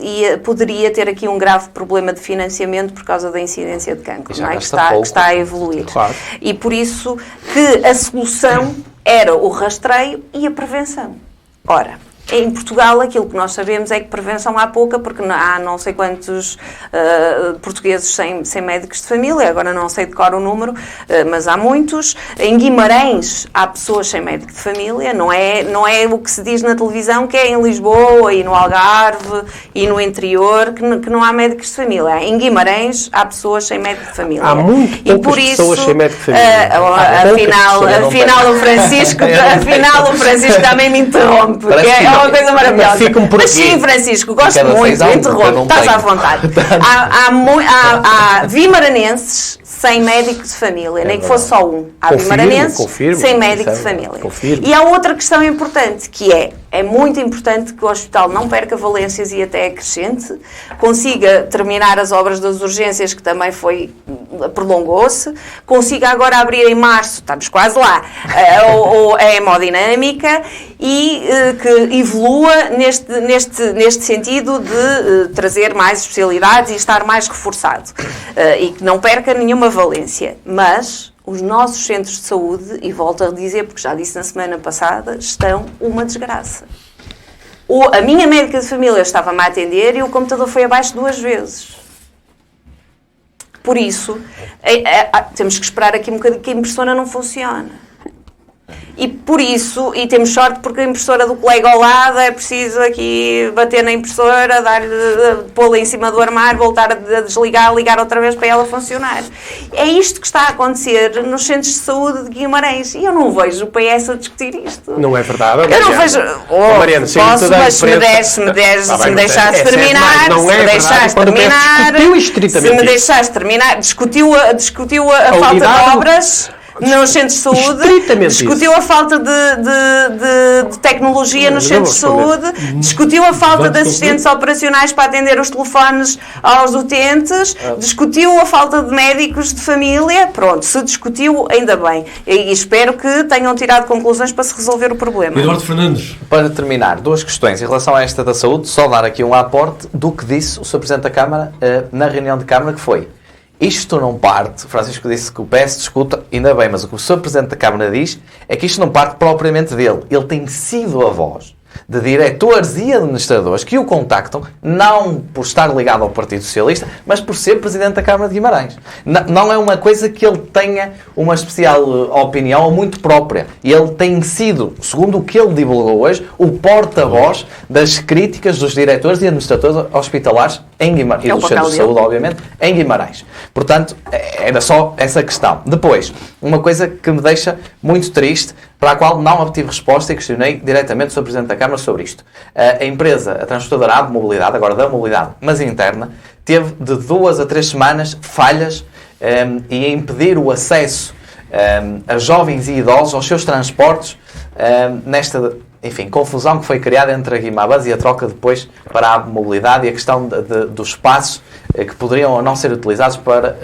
poderia ter aqui um grave problema de financiamento por causa da incidência de cancro, não é? que está a evoluir. Claro. E por isso que a solução era o rastreio e a prevenção. Ora, em Portugal, aquilo que nós sabemos é que prevenção há pouca, porque há não sei quantos portugueses sem médicos de família, agora não sei de cor o número, mas há muitos. Em Guimarães há pessoas sem médico de família, não é o que se diz na televisão, que é em Lisboa e no Algarve e no interior, que não há médicos de família. Em Guimarães há pessoas sem médico de família. Há muito poucas pessoas sem médico de família. Afinal o Francisco também me interrompe, porque uma coisa maravilhosa. Fico-me por Mas aqui. sim, Francisco, gosto Cada muito, 6 anos, eu interrompo, não estás tenho. à vontade. Há vimaranenses sem médico de família, nem que fosse só um. Há Confirmo, vimaranenses confirmo. sem médico de Isso é verdade. família. Confirmo. E há outra questão importante, que é muito importante que o hospital não perca valências e até acrescente, consiga terminar as obras das urgências, que também prolongou-se, consiga agora abrir em março, estamos quase lá, a hemodinâmica e que evolua neste sentido de trazer mais especialidades e estar mais reforçado. E que não perca nenhuma valência. Mas os nossos centros de saúde, e volto a dizer, porque já disse na semana passada, estão uma desgraça. A minha médica de família estava-me a atender e o computador foi abaixo 2 vezes. Por isso, temos que esperar aqui um bocadinho que a impressora não funciona. E por isso, e temos sorte porque a impressora do colega ao lado é preciso aqui bater na impressora, pô-la em cima do armário, voltar a desligar, ligar outra vez para ela funcionar. É isto que está a acontecer nos centros de saúde de Guimarães. E eu não vejo o PS a discutir isto. Não é verdade. Eu não vejo. Mariana, Posso, mas se me deixares terminar, se me deixares terminar, discutiu a falta de obras nos centros de saúde, discutiu a falta de tecnologia nos centros de saúde, discutiu a falta de assistentes operacionais para atender os telefones aos utentes, discutiu a falta de médicos de família. Pronto, se discutiu, ainda bem. E espero que tenham tirado conclusões para se resolver o problema. Eduardo Fernandes. Para terminar, 2 questões em relação a esta da saúde, só dar aqui um aporte do que disse o Sr. Presidente da Câmara na reunião de Câmara, que foi: isto não parte, o Francisco disse que o PS discuta, ainda bem, mas o que o Sr. Presidente da Câmara diz é que isto não parte propriamente dele. Ele tem sido a voz de diretores e administradores que o contactam, não por estar ligado ao Partido Socialista, mas por ser Presidente da Câmara de Guimarães. Não é uma coisa que ele tenha uma especial opinião ou muito própria. Ele tem sido, segundo o que ele divulgou hoje, o porta-voz das críticas dos diretores e administradores hospitalares em Guimarães, e dos centros de saúde, obviamente, em Guimarães. Portanto, era só essa questão. Depois, uma coisa que me deixa muito triste, para a qual não obtive resposta e questionei diretamente o Sr. Presidente da Câmara sobre isto. A empresa, a transportadora A de Mobilidade, agora da Mobilidade, mas interna, teve de 2 a 3 semanas falhas e a impedir o acesso a jovens e idosos aos seus transportes nesta, enfim, confusão que foi criada entre a Guimabãs e a troca depois para a mobilidade e a questão dos espaços que poderiam não ser utilizados para,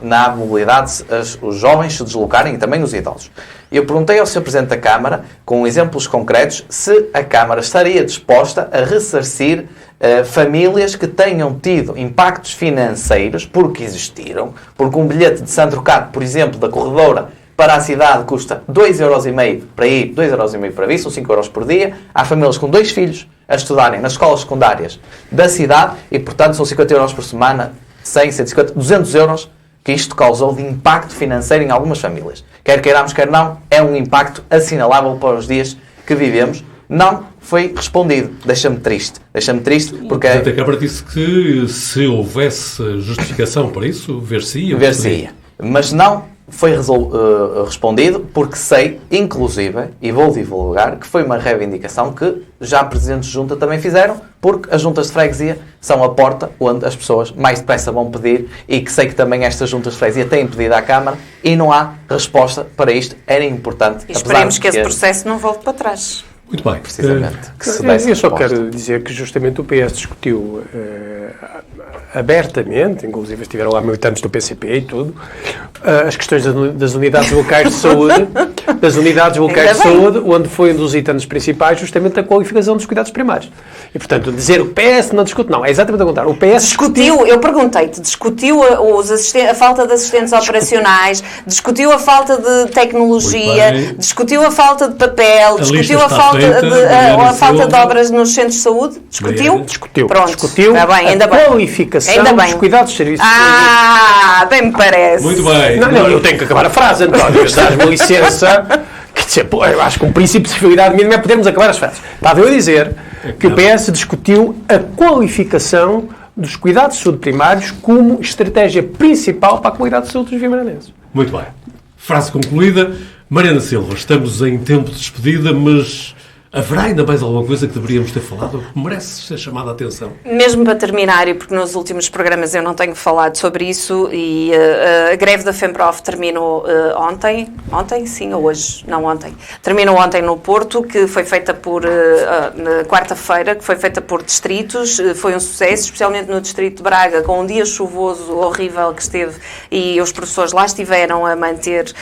na mobilidade, os jovens se deslocarem e também os idosos. Eu perguntei ao Sr. Presidente da Câmara, com exemplos concretos, se a Câmara estaria disposta a ressarcir famílias que tenham tido impactos financeiros, porque existiram, porque um bilhete de Sandrocado, por exemplo, da corredora para a cidade custa 2,5€ para ir, 2,5€ para vir, são 5 euros por dia. Há famílias com 2 filhos a estudarem nas escolas secundárias da cidade e, portanto, são 50 euros por semana, 100, 150, 200 euros que isto causou de impacto financeiro em algumas famílias. Quer queiramos, quer não, é um impacto assinalável para os dias que vivemos. Não foi respondido. Deixa-me triste porque... O Presidente da Câmara disse que se houvesse justificação para isso, ver-se-ia. Mas não foi respondido porque sei, inclusive, e vou divulgar, que foi uma reivindicação que já presidentes de junta também fizeram, porque as juntas de freguesia são a porta onde as pessoas mais depressa vão pedir e que sei que também estas juntas de freguesia têm pedido à Câmara e não há resposta para isto. Era importante. E esperemos que esse processo não volte para trás. Muito bem. Precisamente. Eu só quero dizer que justamente o PS discutiu abertamente, inclusive estiveram lá militantes do PCP e tudo, as questões das unidades locais de saúde, onde foi um dos itens principais justamente a qualificação dos cuidados primários. E, portanto, dizer o PS não discute, não, é exatamente o contrário. O PS discutiu, eu perguntei-te, discutiu a falta de assistentes operacionais, discutiu a falta de tecnologia, discutiu a falta de papel, discutiu a falta de obras nos centros de saúde, discutiu? Pronto, discutiu está bem, ainda a qualificação dos cuidados de serviços. Bem me parece. Muito bem. Não, eu tenho que acabar a frase, António, dás-me licença. Quer dizer, eu acho que um princípio de civilidade mínima é podermos acabar as frases. Estava eu a dizer que o PS discutiu a qualificação dos cuidados de saúde primários como estratégia principal para a qualidade de saúde dos vimaranenses. Muito bem. Frase concluída. Mariana Silva, estamos em tempo de despedida, mas Haverá ainda mais alguma coisa que deveríamos ter falado que merece ser chamada a atenção? Mesmo para terminar, e porque nos últimos programas eu não tenho falado sobre isso, e a greve da FEMPROF terminou ontem, sim, ou hoje, não ontem, terminou ontem no Porto, que foi feita na quarta-feira, que foi feita por distritos, foi um sucesso, especialmente no distrito de Braga, com um dia chuvoso horrível que esteve, e os professores lá estiveram a manter-se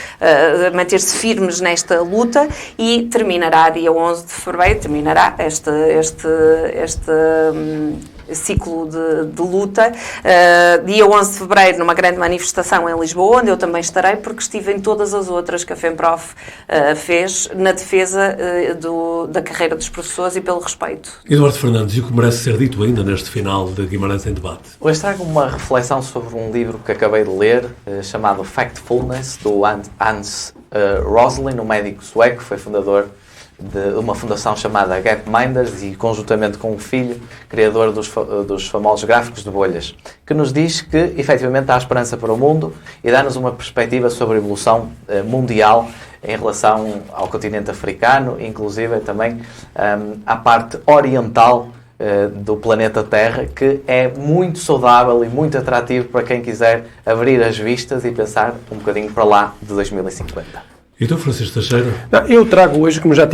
firmes nesta luta, e terminará dia 11 de fevereiro, terminará este ciclo de luta, dia 11 de fevereiro, numa grande manifestação em Lisboa, onde eu também estarei, porque estive em todas as outras que a FEMPROF fez na defesa da carreira dos professores e pelo respeito. Eduardo Fernandes, e o que merece ser dito ainda neste final de Guimarães em Debate? Hoje trago uma reflexão sobre um livro que acabei de ler, chamado Factfulness, do Hans Rosling, um médico sueco, foi fundador de uma fundação chamada Gapminders e, conjuntamente com o filho, criador dos famosos gráficos de bolhas, que nos diz que, efetivamente, há esperança para o mundo e dá-nos uma perspectiva sobre a evolução mundial em relação ao continente africano, inclusive também à parte oriental do planeta Terra, que é muito saudável e muito atrativo para quem quiser abrir as vistas e pensar um bocadinho para lá de 2050. E tu, Francisco Teixeira? Não, eu trago hoje, como já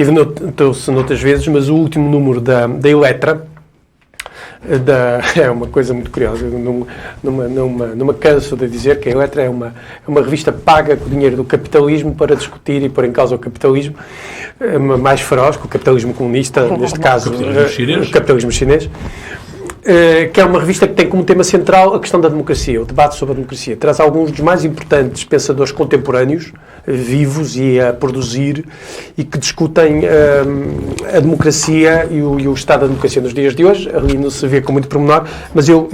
trouxe noutras vezes, mas o último número da Eletra. É uma coisa muito curiosa. Numa canso de dizer que a Eletra é uma revista paga com o dinheiro do capitalismo para discutir e pôr em causa o capitalismo mais feroz, que o capitalismo comunista, neste caso o capitalismo chinês. Que é uma revista que tem como tema central a questão da democracia, o debate sobre a democracia. Traz alguns dos mais importantes pensadores contemporâneos, vivos e a produzir, e que discutem a democracia e o estado da democracia nos dias de hoje. Ali não se vê com muito pormenor, mas eu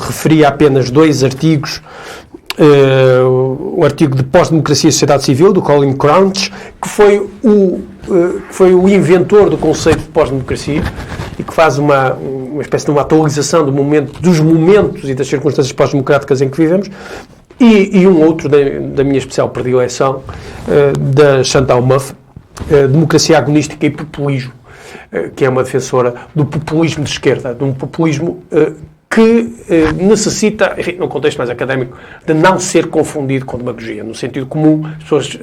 referi apenas 2 artigos. O artigo de Pós-Democracia e Sociedade Civil, do Colin Crouch, que foi o inventor do conceito de pós-democracia e que faz uma espécie de uma atualização dos momentos e das circunstâncias pós-democráticas em que vivemos, e um outro da minha especial predileção, da Chantal Mouffe, Democracia Agonística e Populismo, que é uma defensora do populismo de esquerda, de um populismo que necessita, enfim, num contexto mais académico, de não ser confundido com demagogia. No sentido comum, as pessoas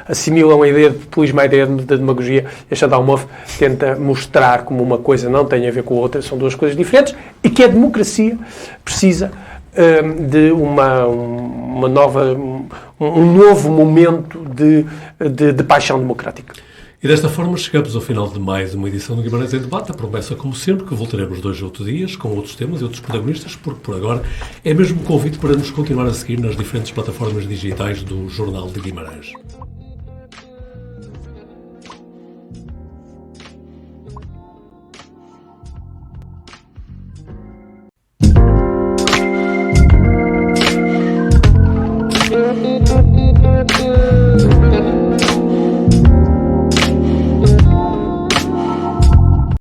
assimilam a ideia de populismo à ideia de demagogia, e a Chantal Mouffe tenta mostrar como uma coisa não tem a ver com a outra, são 2 coisas diferentes, e que a democracia precisa de um novo momento de paixão democrática. E desta forma chegamos ao final de mais uma edição do Guimarães em Debate. A promessa, como sempre, que voltaremos 2 outros dias com outros temas e outros protagonistas, porque por agora é mesmo um convite para nos continuar a seguir nas diferentes plataformas digitais do Jornal de Guimarães.